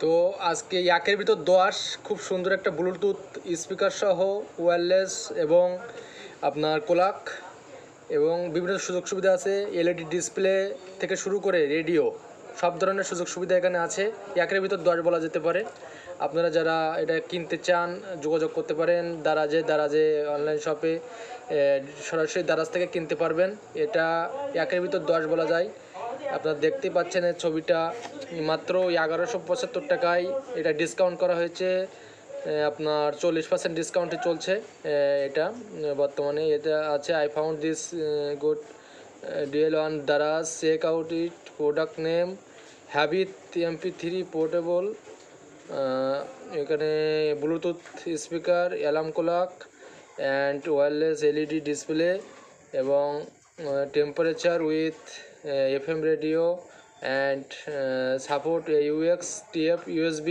তো আজকে ইয়াকের ভিতর 10 খুব সুন্দর একটা ব্লুটুথ স্পিকার সহ ওয়্যারলেস এবং আপনার কোলাক এবং বিভিন্ন সুযোগ সুবিধা আছে। এলইডি ডিসপ্লে থেকে শুরু করে রেডিও সব ধরনের সুযোগ সুবিধা এখানে আছে। ইয়াকের ভিতর 10 বলা যেতে পারে। আপনারা যারা এটা কিনতে চান যোগাযোগ করতে পারেন দারাজে অনলাইন শপে সরাসরি দারাজ থেকে কিনতে পারবেন। এটা ইয়াকের ভিতর 10 বলা যায়। আপনারা দেখতে পাচ্ছেন এই ছবিটা মাত্র 1175 টাকায় এটা ডিসকাউন্ট করা হয়েছে। আপনার 40% ডিসকাউন্টে চলছে এটা বর্তমানে। এটা আছে I found this good deal on Daraz, check out it, product name Havit MP3 portable. এখানে Bluetooth speaker, alarm clock and wireless LED display এবং temperature with FM radio and support AUX TF USB।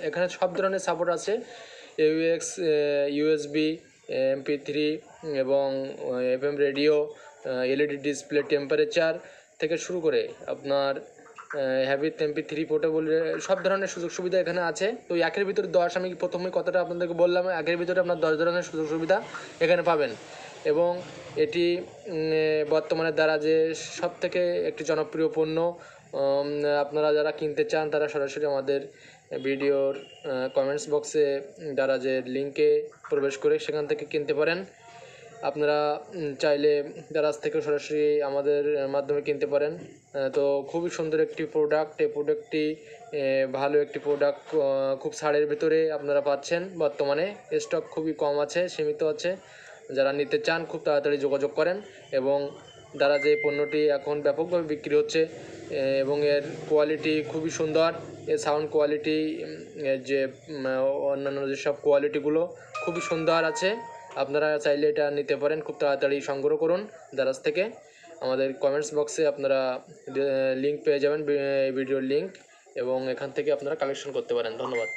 এখানে সব ধরনের support আছে, AUX USB MP3 এবং FM radio, LED display, temperature থেকে শুরু করে আপনার হ্যাবিট MP3 পোর্টেবল সব ধরনের সুযোগ সুবিধা এখানে আছে। তো একের ভিতরে 10 আমি প্রথমে কথাটা আপনাদেরকে বললাম, একের ভিতরে আপনার 10 ধরনের সুযোগ সুবিধা এখানে পাবেন এবং এটি বর্তমানে দারাজে সব থেকে একটি জনপ্রিয় পণ্য। আপনারা যারা কিনতে চান তারা সরাসরি আমাদের ভিডিওর কমেন্টস বক্সে দারাজের লিঙ্কে প্রবেশ করে সেখান থেকে কিনতে পারেন। আপনারা চাইলে দারাজ থেকে সরাসরি আমাদের মাধ্যমে কিনতে পারেন। তো খুবই সুন্দর একটি প্রোডাক্ট। এই প্রোডাক্টটি ভালো একটি প্রোডাক্ট, খুব ছাড়ের ভিতরে আপনারা পাচ্ছেন। বর্তমানে স্টক খুবই কম আছে, সীমিত আছে। যারা নিতে চান খুব তাড়াতাড়ি যোগাযোগ করেন এবং দারাজে এই পণ্যটি এখন ব্যাপকভাবে বিক্রি হচ্ছে এবং এর কোয়ালিটি খুবই সুন্দর। এর সাউন্ড কোয়ালিটি, যে অন্যান্য যেসব কোয়ালিটিগুলো খুবই সুন্দর আছে। আপনারা চাইলে এটা নিতে পারেন, খুব তাড়াতাড়ি সংগ্রহ করুন দারাজ থেকে। আমাদের কমেন্টস বক্সে আপনারা লিঙ্ক পেয়ে যাবেন, ভিডিওর লিঙ্ক, এবং এখান থেকে আপনারা কালেকশন করতে পারেন। ধন্যবাদ।